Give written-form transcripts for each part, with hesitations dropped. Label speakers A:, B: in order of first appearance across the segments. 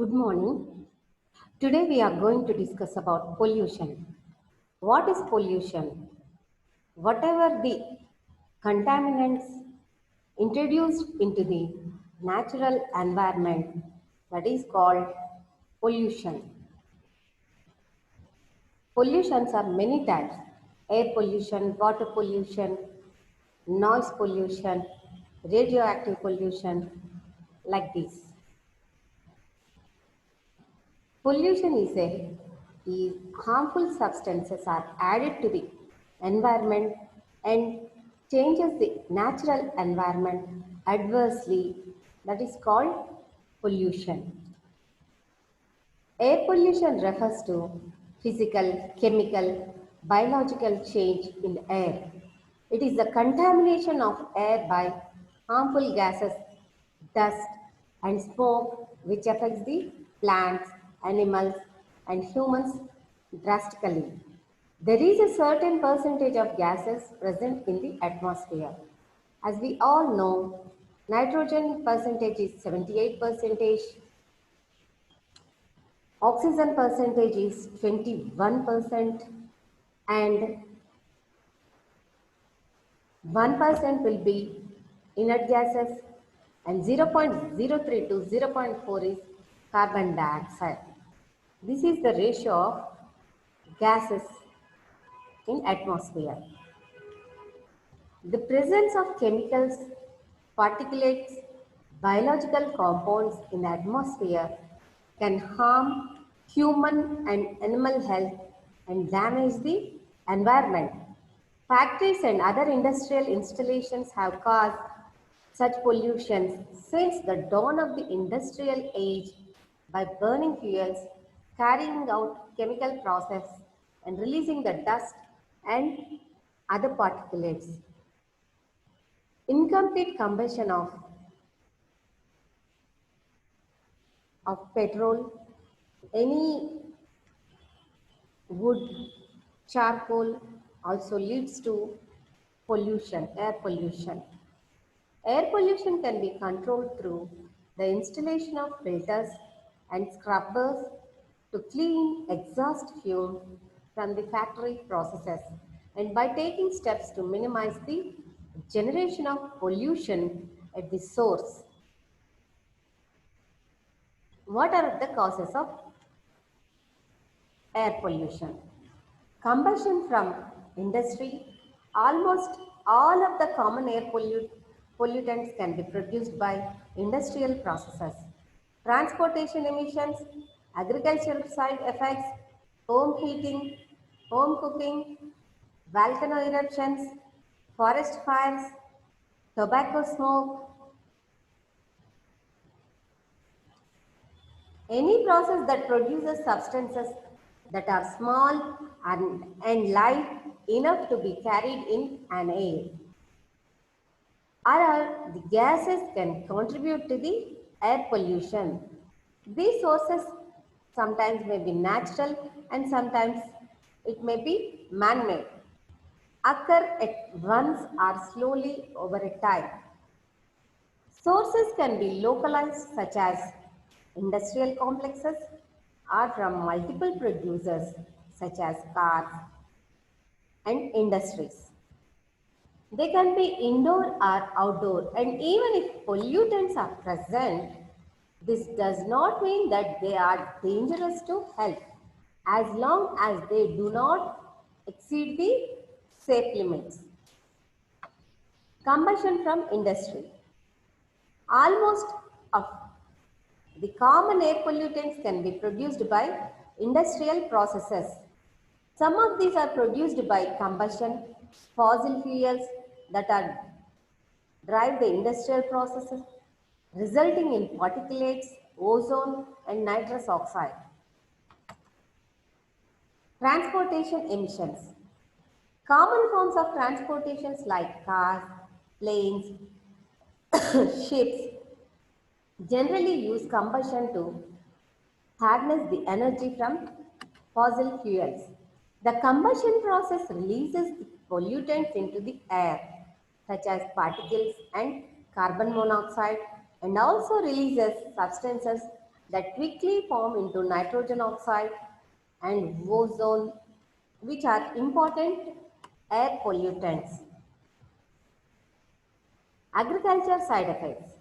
A: Good morning. Today we are going to discuss about pollution. What is pollution? Whatever the contaminants introduced into the natural environment, that is called pollution. Pollutions are many types: air pollution, water pollution, noise pollution, radioactive pollution, like this. Pollution is harmful substances are added to the environment and changes the natural environment adversely. That is called pollution. Air pollution refers to physical, chemical, biological change in the air. It is the contamination of air by harmful gases, dust, and smoke which affects the plants, animals, and humans drastically. There is a certain percentage of gases present in the atmosphere. As we all know, nitrogen percentage is 78%, oxygen percentage is 21%, and 1% will be inert gases, and 0.03 to 0.4 is carbon dioxide. This is the ratio of gases in atmosphere. The presence of chemicals, particulates, biological compounds in the atmosphere can harm human and animal health and damage the environment. Factories and other industrial installations have caused such pollutions since the dawn of the industrial age by burning fuels, carrying out chemical process and releasing the dust and other particulates. Incomplete combustion of petrol, any wood, charcoal also leads to pollution, air pollution. Air pollution can be controlled through the installation of filters and scrubbers to clean exhaust fume from the factory processes and by taking steps to minimize the generation of pollution at the source. What are the causes of air pollution? Combustion from industry. Almost all of the common pollutants can be produced by industrial processes. Transportation emissions, agricultural side effects, home heating, home cooking, volcano eruptions, forest fires, tobacco smoke, any process that produces substances that are small and light enough to be carried in an air or the gases can contribute to the air pollution. These sources sometimes may be natural and sometimes it may be man-made, occur at once or slowly over a time. Sources can be localized such as industrial complexes or from multiple producers such as cars and industries. They can be indoor or outdoor, and even if pollutants are present, this does not mean that they are dangerous to health as long as they do not exceed the safe limits. Combustion from industry. Almost of the common air pollutants can be produced by industrial processes. Some of these are produced by combustion, fossil fuels that are drive the industrial processes, resulting in particulates, ozone, and nitrous oxide. Transportation emissions. Common forms of transportations like cars, planes, ships generally use combustion to harness the energy from fossil fuels. The combustion process releases the pollutants into the air, such as particles and carbon monoxide, and also releases substances that quickly form into nitrogen oxide and ozone, which are important air pollutants. Agriculture side effects.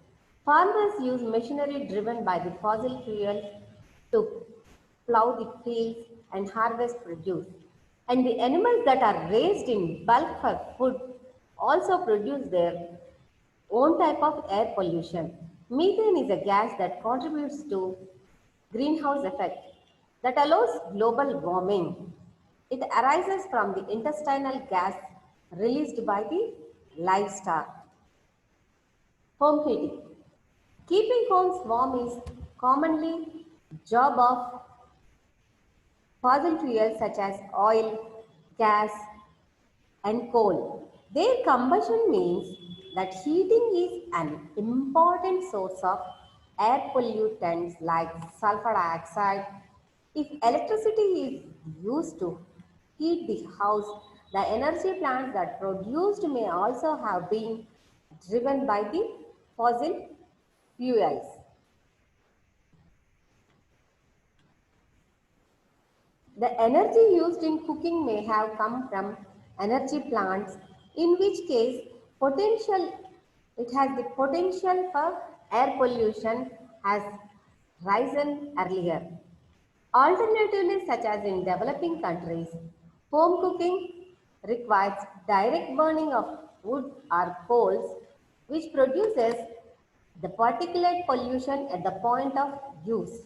A: Farmers use machinery driven by the fossil fuels to plow the fields and harvest produce. And the animals that are raised in bulk for food also produce their own type of air pollution. Methane is a gas that contributes to greenhouse effect that allows global warming. It arises from the intestinal gas released by the livestock. Home heating. Keeping homes warm is commonly job of fossil fuels such as oil, gas, and coal. Their combustion means that heating is an important source of air pollutants like sulfur dioxide. If electricity is used to heat the house, the energy plants that produced may also have been driven by the fossil fuels. The energy used in cooking may have come from energy plants, in which case it has the potential for air pollution has risen earlier. Alternatively, such as in developing countries, home cooking requires direct burning of wood or coals, which produces the particulate pollution at the point of use.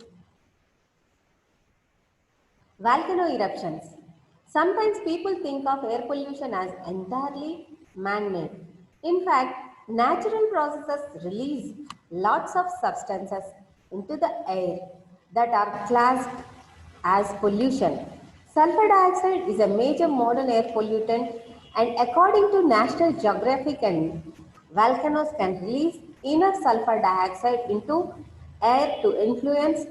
A: Volcano eruptions. Sometimes people think of air pollution as entirely man-made. In fact, natural processes release lots of substances into the air that are classed as pollution. Sulfur dioxide is a major modern air pollutant, and according to National Geographic, and volcanoes can release enough sulfur dioxide into air to influence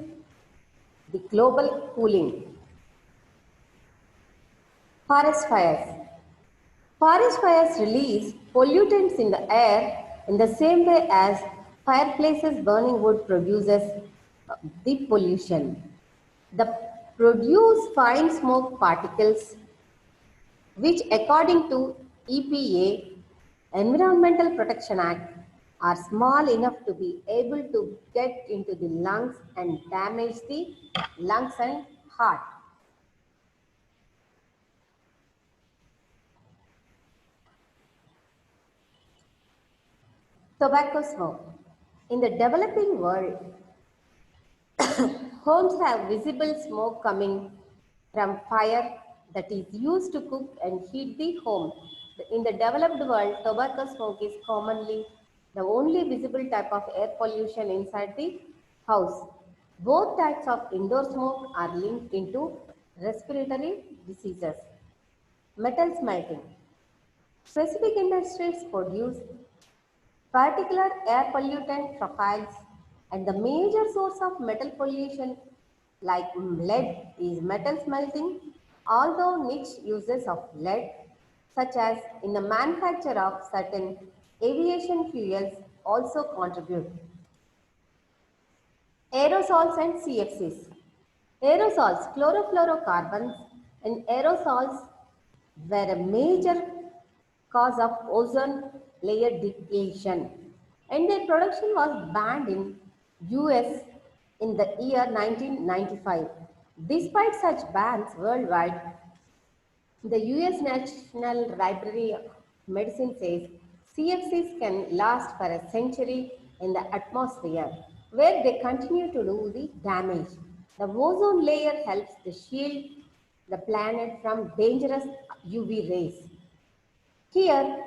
A: the global cooling. Forest fires. Forest fires release pollutants in the air in the same way as fireplaces burning wood produces the pollution. The produce fine smoke particles which according to EPA Environmental Protection Act are small enough to be able to get into the lungs and damage the lungs and heart. Tobacco smoke. In the developing world, homes have visible smoke coming from fire that is used to cook and heat the home. In the developed world, tobacco smoke is commonly the only visible type of air pollution inside the house. Both types of indoor smoke are linked into respiratory diseases. Metal smelting. Specific industries produce particular air pollutant profiles, and the major source of metal pollution like lead is metal smelting, although niche uses of lead such as in the manufacture of certain aviation fuels also contribute. Aerosols and CFCs. Aerosols, chlorofluorocarbons and aerosols were a major cause of ozone layer depletion, and their production was banned in US in the year 1995. Despite such bans worldwide, the US National Library of Medicine says CFCs can last for a century in the atmosphere, where they continue to do the damage. The ozone layer helps to shield the planet from dangerous UV rays. Here,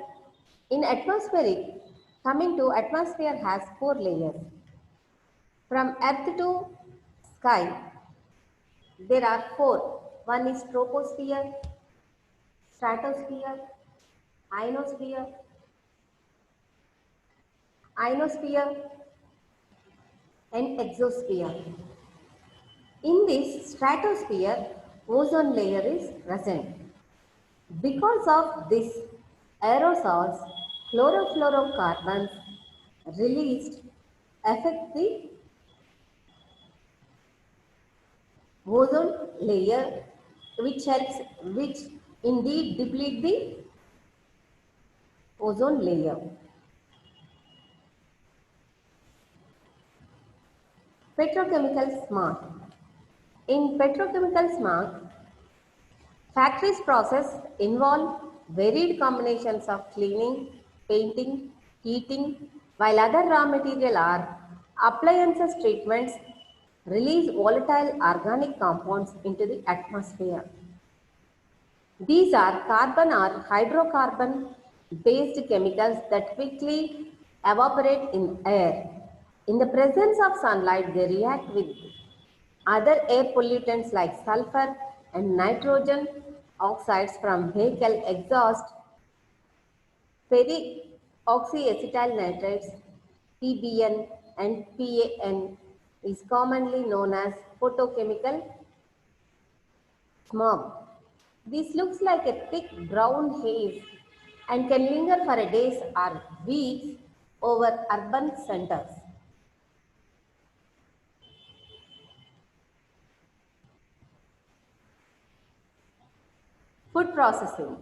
A: in atmospheric, coming to atmosphere has four layers. From earth to sky, there are four. One is troposphere, stratosphere, ionosphere, and exosphere. In this stratosphere, ozone layer is present. Because of this, aerosols, chlorofluorocarbons released affect the ozone layer, which indeed deplete the ozone layer. Petrochemical smart. In petrochemical smart, factories process involve varied combinations of cleaning, painting, heating, while other raw material are appliances treatments release volatile organic compounds into the atmosphere. These are carbon or hydrocarbon based chemicals that quickly evaporate in air. In the presence of sunlight, they react with other air pollutants like sulfur and nitrogen oxides from vehicle exhaust, peroxyacetyl nitrates, PBN and PAN is commonly known as photochemical smog. This looks like a thick brown haze and can linger for days or weeks over urban centers. Food processing.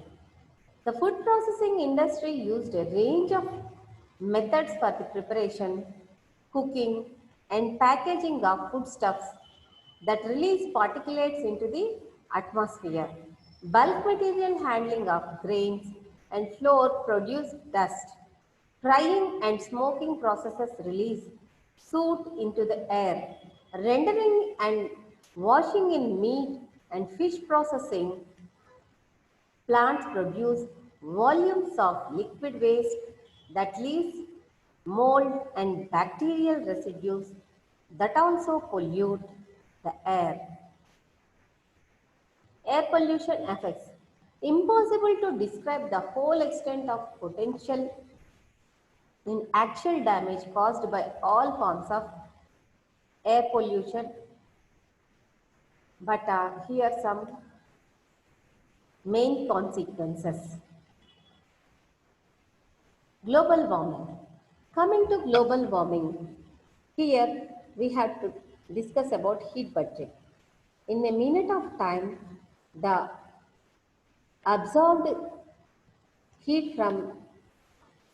A: The food processing industry used a range of methods for the preparation, cooking, and packaging of foodstuffs that release particulates into the atmosphere. Bulk material handling of grains and flour produce dust. Frying and smoking processes release soot into the air. Rendering and washing in meat and fish processing plants produce volumes of liquid waste that leaves mold and bacterial residues that also pollute the air. Air pollution effects. Impossible to describe the whole extent of potential in actual damage caused by all forms of air pollution, but here are some main consequences. Global warming. Coming to global warming, here we have to discuss about heat budget. In a minute of time, the absorbed heat from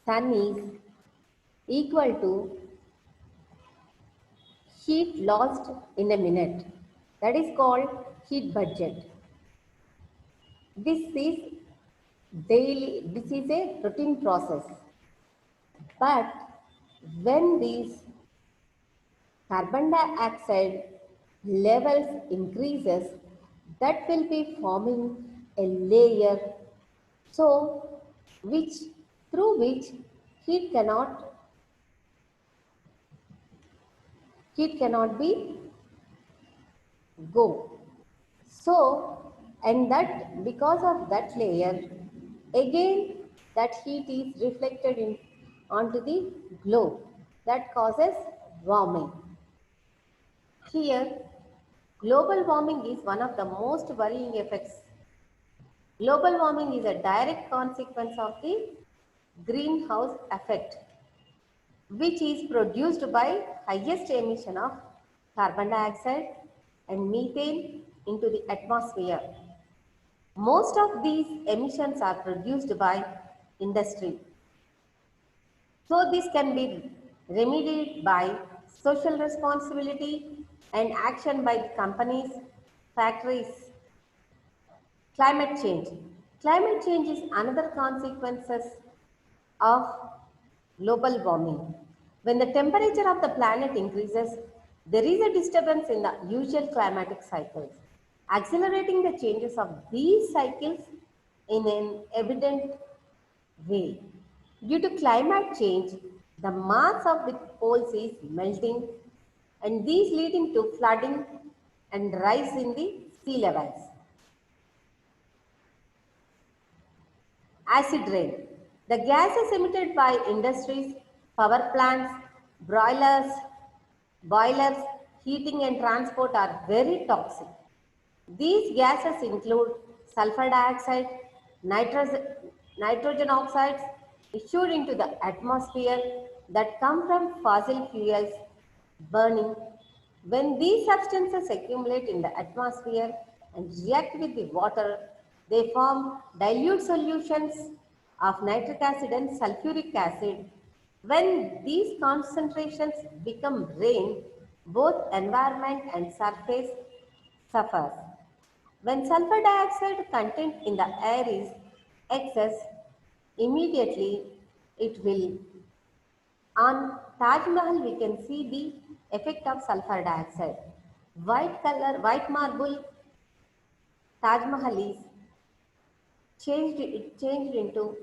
A: sun is equal to heat lost in a minute. That is called heat budget. This is this is a routine process. But when these carbon dioxide levels increases, that will be forming a layer so which through which heat cannot heat cannot be go. So, and that because of that layer, again that heat is reflected in onto the globe. That causes warming. Here, global warming is one of the most worrying effects. Global warming is a direct consequence of the greenhouse effect, which is produced by highest emission of carbon dioxide and methane into the atmosphere. Most of these emissions are produced by industry. So this can be remedied by social responsibility and action by the companies, factories. Climate change. Climate change is another consequences of global warming. When the temperature of the planet increases, there is a disturbance in the usual climatic cycles, accelerating the changes of these cycles in an evident way. Due to climate change, the mass of the poles is melting and these leading to flooding and rise in the sea levels. Acid rain. The gases emitted by industries, power plants, boilers, heating and transport are very toxic. These gases include sulfur dioxide, nitrogen oxides issued into the atmosphere that come from fossil fuels burning When these substances accumulate in the atmosphere and react with the water, they form dilute solutions of nitric acid and sulfuric acid. When these concentrations become rain, both environment and surface suffers. When sulfur dioxide content in the air is excess, immediately it will. On Taj Mahal, we can see the effect of sulfur dioxide. White color, white marble Taj Mahal is changed into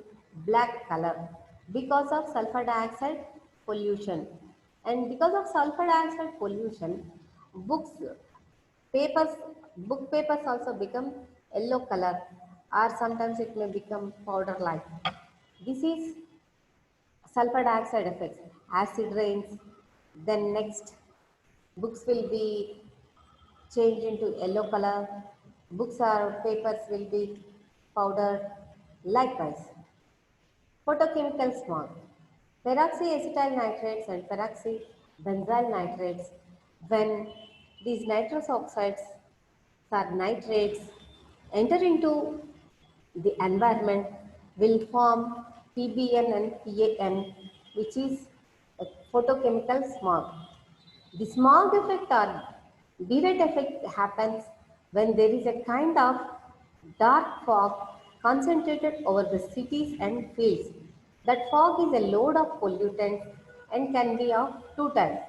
A: black color because of sulfur dioxide pollution. And because of sulfur dioxide pollution, books, papers, book papers also become yellow color, or sometimes it may become powder like. This is sulfur dioxide effects. Acid rains, then next books will be changed into yellow color. Books or papers will be powdered. Likewise, photochemical smog. Peroxyacetyl nitrates and peroxybenzyl nitrates, when these nitrous oxides or nitrates enter into the environment, will form PBN and PAN, which is a photochemical smog. The smog effect or direct effect happens when there is a kind of dark fog concentrated over the cities and fields. That fog is a load of pollutants and can be of two types,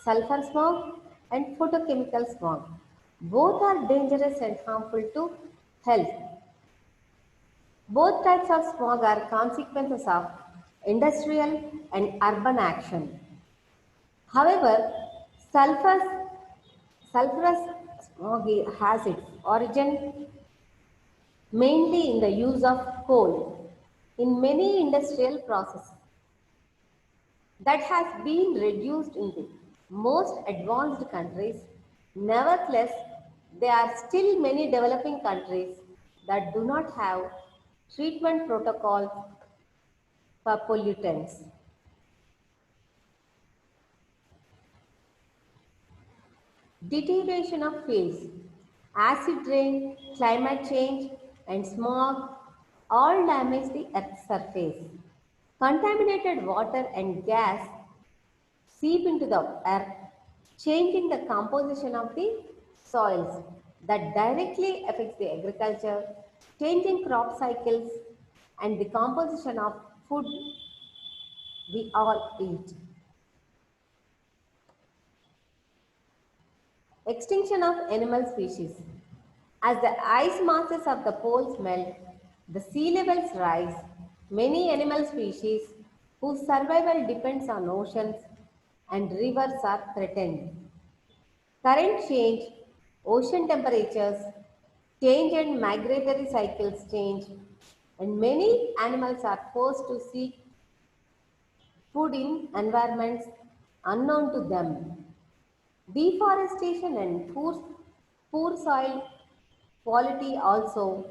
A: sulfur smog and photochemical smog. Both are dangerous and harmful to health. Both types of smog are consequences of industrial and urban action. However, sulfur sulfurous smog has its origin mainly in the use of coal in many industrial processes that has been reduced in the most advanced countries. Nevertheless, there are still many developing countries that do not have treatment protocols for pollutants. Deterioration of fields, acid rain, climate change, and smog all damage the Earth's surface. Contaminated water and gas seep into the earth, changing the composition of the soils that directly affects the agriculture, changing crop cycles, and the composition of food we all eat. Extinction of animal species. As the ice masses of the poles melt, the sea levels rise. Many animal species whose survival depends on oceans and rivers are threatened. Current change, ocean temperatures change and migratory cycles change, and many animals are forced to seek food in environments unknown to them. Deforestation and poor soil quality also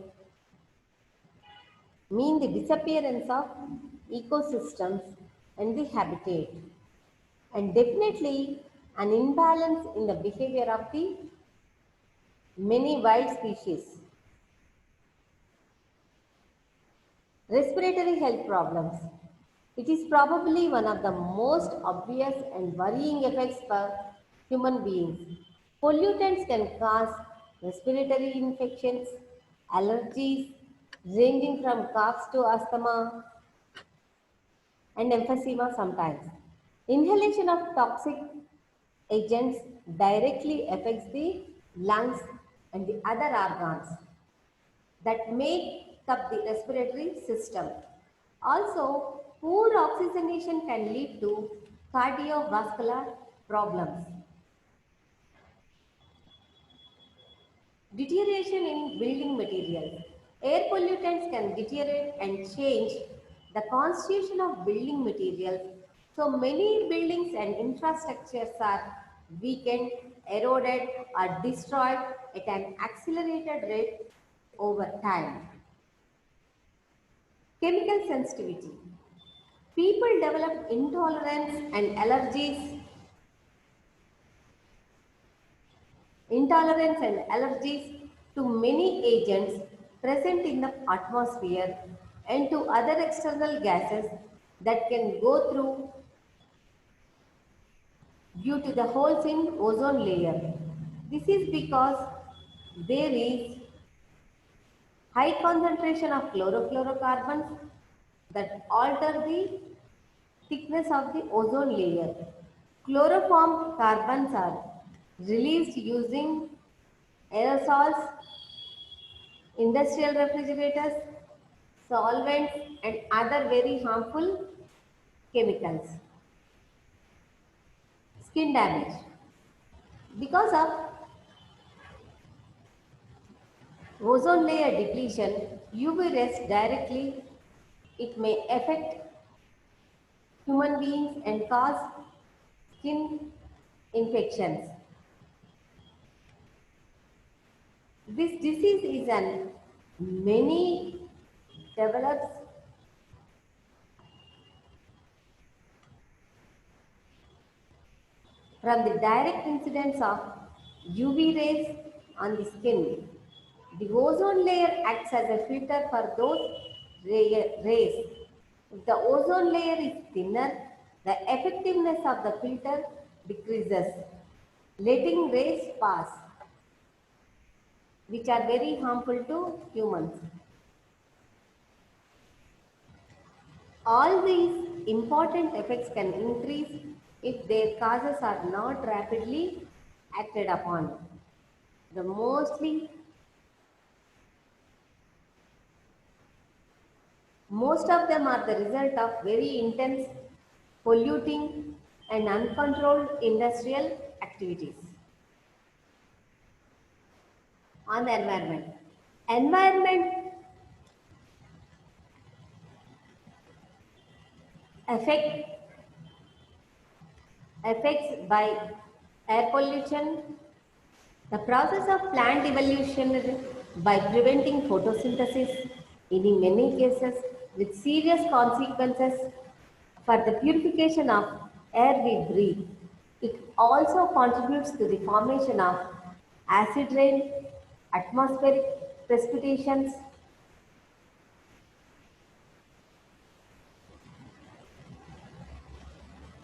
A: mean the disappearance of ecosystems and the habitat, and definitely an imbalance in the behavior of the many wild species. Respiratory health problems. It is probably one of the most obvious and worrying effects for human beings. Pollutants can cause respiratory infections, allergies, ranging from coughs to asthma and emphysema sometimes. Inhalation of toxic agents directly affects the lungs and the other organs that make up the respiratory system. Also, poor oxygenation can lead to cardiovascular problems. Deterioration in building materials. Air pollutants can deteriorate and change the constitution of building materials. So many buildings and infrastructures are weakened, eroded, or destroyed at an accelerated rate over time. Chemical sensitivity. People develop intolerance and allergies intolerance and allergies to many agents present in the atmosphere and to other external gases that can go through due to the holes in ozone layer. This is because there is high concentration of chlorofluorocarbons that alter the thickness of the ozone layer. Chloroform carbons are released using aerosols, industrial refrigerators, solvents, and other very harmful chemicals. Skin damage. Because of ozone layer depletion, UV rays directly it may affect human beings and cause skin infections. This disease is an many develops from the direct incidence of UV rays on the skin. The ozone layer acts as a filter for those rays. If the ozone layer is thinner, the effectiveness of the filter decreases, letting rays pass, which are very harmful to humans. All these important effects can increase if their causes are not rapidly acted upon. The most of them are the result of very intense polluting and uncontrolled industrial activities on the environment. Environment affect, effects by air pollution, the process of plant evolution by preventing photosynthesis in many cases with serious consequences for the purification of air we breathe. It also contributes to the formation of acid rain, atmospheric precipitations,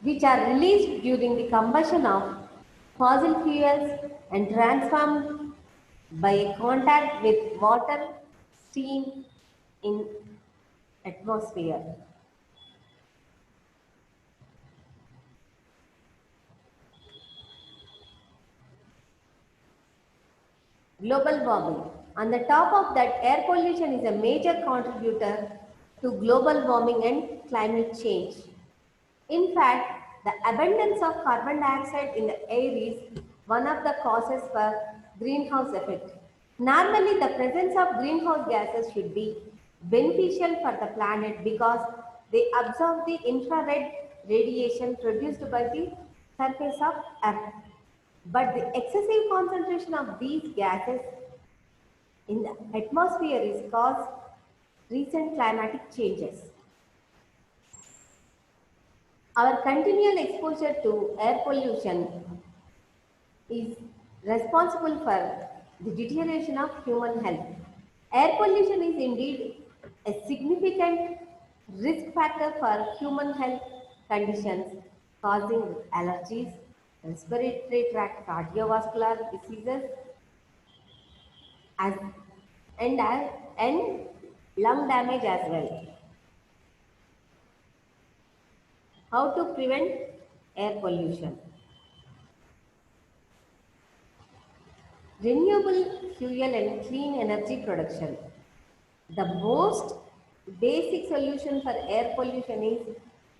A: which are released during the combustion of fossil fuels and transformed by contact with water, steam in atmosphere. Global warming. On the top of that, air pollution is a major contributor to global warming and climate change. In fact, the abundance of carbon dioxide in the air is one of the causes for greenhouse effect. Normally, the presence of greenhouse gases should be beneficial for the planet because they absorb the infrared radiation produced by the surface of Earth. But the excessive concentration of these gases in the atmosphere is caused recent climatic changes. Our continual exposure to air pollution is responsible for the deterioration of human health. Air pollution is indeed a significant risk factor for human health conditions causing allergies, respiratory tract cardiovascular diseases, as, and lung damage as well. How to prevent air pollution? Renewable fuel and clean energy production. The most basic solution for air pollution is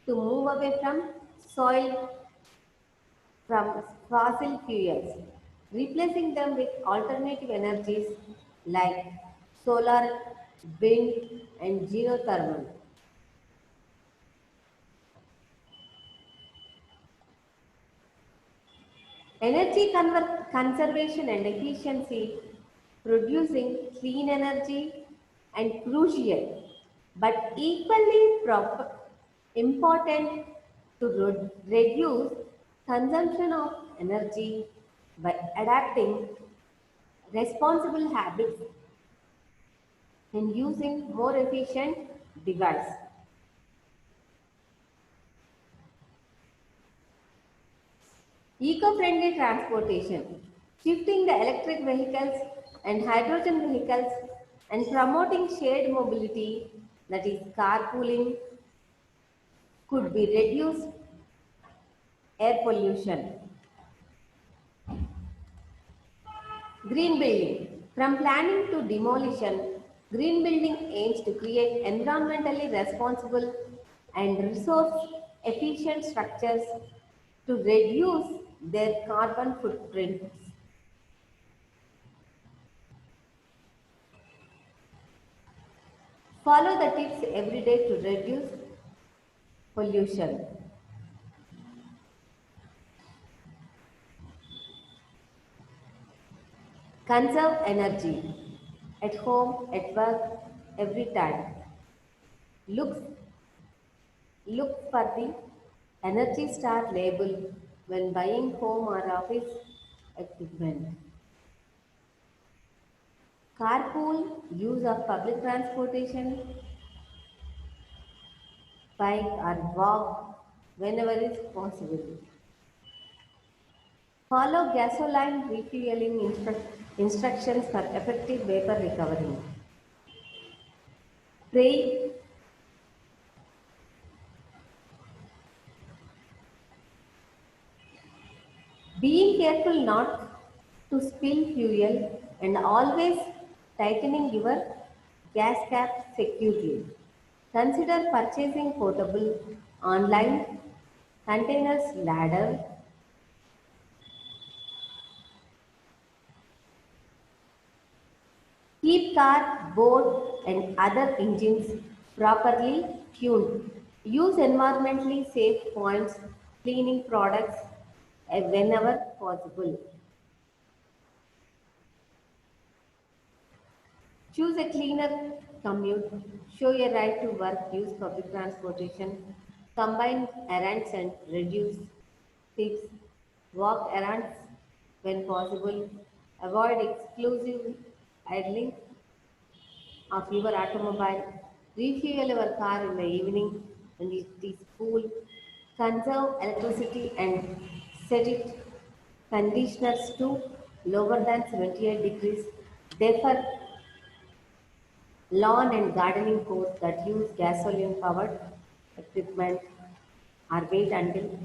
A: to move away from soil from fossil fuels, replacing them with alternative energies like solar, wind, and geothermal. Energy conservation and efficiency, producing clean energy and crucial but equally important to reduce consumption of energy by adapting responsible habits and using more efficient device. Eco-friendly transportation, shifting the electric vehicles and hydrogen vehicles and promoting shared mobility, that is carpooling, could be reduced air pollution. Green building. From planning to demolition, green building aims to create environmentally responsible and resource efficient structures to reduce their carbon footprints. Follow the tips every day to reduce pollution. Conserve energy at home, at work, every time. Look, look for the Energy Star label when buying home or office equipment. Carpool, use of public transportation, bike or walk whenever is possible. Follow gasoline refueling instructions for effective vapor recovery. Pray, being careful not to spill fuel and always tightening your gas cap securely. Consider purchasing portable online containers ladder. Keep car, boat and other engines properly tuned. Use environmentally safe points, cleaning products whenever possible. Choose a cleaner commute. Show your right to work. Use public transportation. Combine errands and reduce tips. Walk errands when possible. Avoid exclusive idling of your automobile. Refuel your car in the evening when it is cool. Conserve electricity and set it conditioners to lower than 78 degrees. Defer lawn and gardening course that use gasoline powered equipment or wait until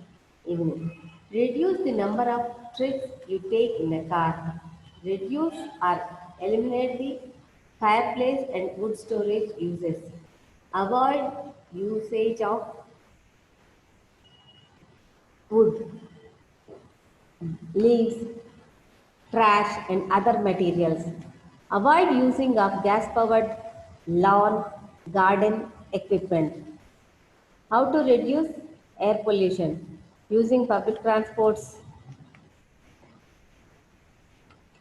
A: evening. Reduce the number of trips you take in a car. Reduce or eliminate the fireplace and wood storage uses. Avoid usage of wood, leaves, trash and other materials. Avoid using of gas powered lawn garden equipment. How to reduce air pollution? Using public transports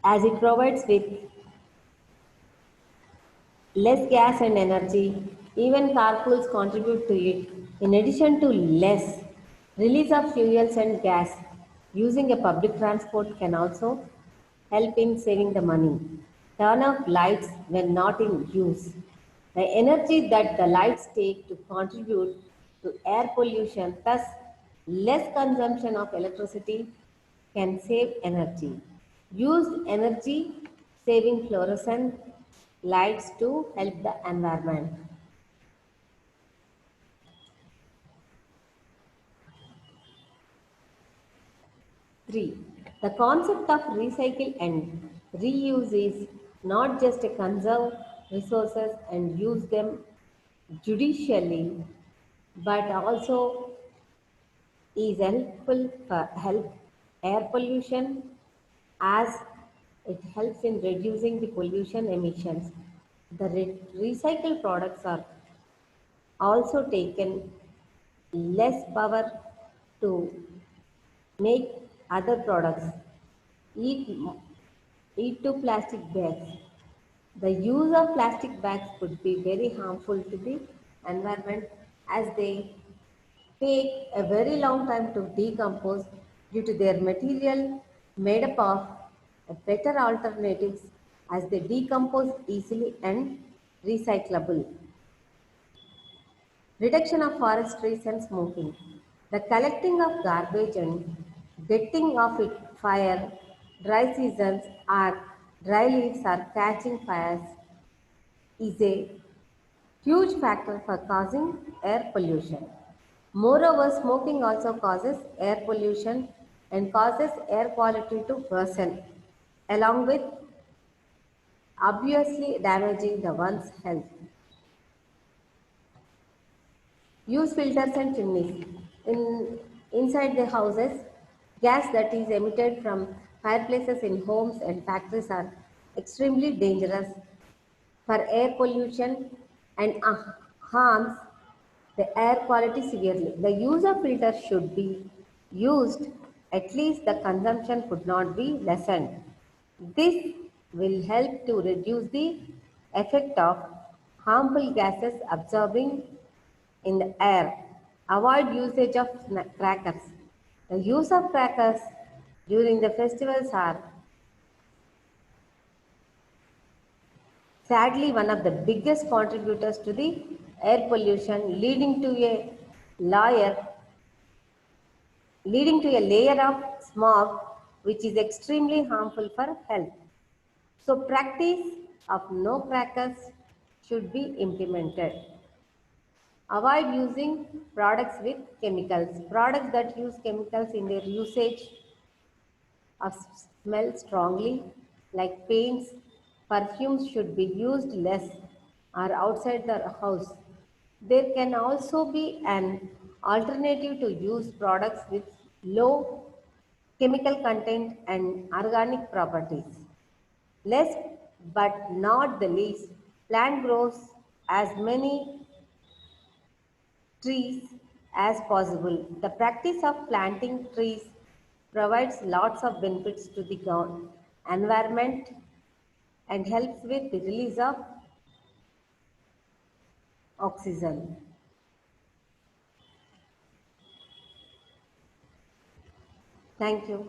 A: as it provides with less gas and energy. Even carpools contribute to it. In addition to less release of fuels and gas, using a public transport can also help in saving the money. Turn off lights when not in use. The energy that the lights take to contribute to air pollution, thus less consumption of electricity can save energy. Use energy saving fluorescent lights to help the environment. 3. The concept of recycle and reuse is not just to conserve resources and use them judicially, but also is helpful for help air pollution as it helps in reducing the pollution emissions. The recycled products are also taken less power to make other products. Eat, eat to plastic bags. The use of plastic bags could be very harmful to the environment as they take a very long time to decompose due to their material made up of better alternatives as they decompose easily and recyclable. Reduction of forest trees and smoking. The collecting of garbage and getting of it fire, dry seasons or dry leaves are catching fires is a huge factor for causing air pollution. Moreover, smoking also causes air pollution and causes air quality to worsen, along with obviously damaging the one's health. Use filters and chimneys. Inside the houses, gas that is emitted from fireplaces in homes and factories are extremely dangerous for air pollution and harms the air quality severely. The use of filters should be used, at least the consumption could not be lessened. This will help to reduce the effect of harmful gases absorbing in the air. Avoid usage of crackers. The use of crackers during the festivals are sadly one of the biggest contributors to the air pollution, lawyer, leading to a layer of smog which is extremely harmful for health. So practice of no crackers should be implemented. Avoid using products with chemicals. Products that use chemicals in their usage or smell strongly, like paints, perfumes should be used less or outside the house. There can also be an alternative to use products with low chemical content and organic properties. Last but not the least, plant grows as many trees as possible. The practice of planting trees provides lots of benefits to the environment and helps with the release of oxygen. Thank you.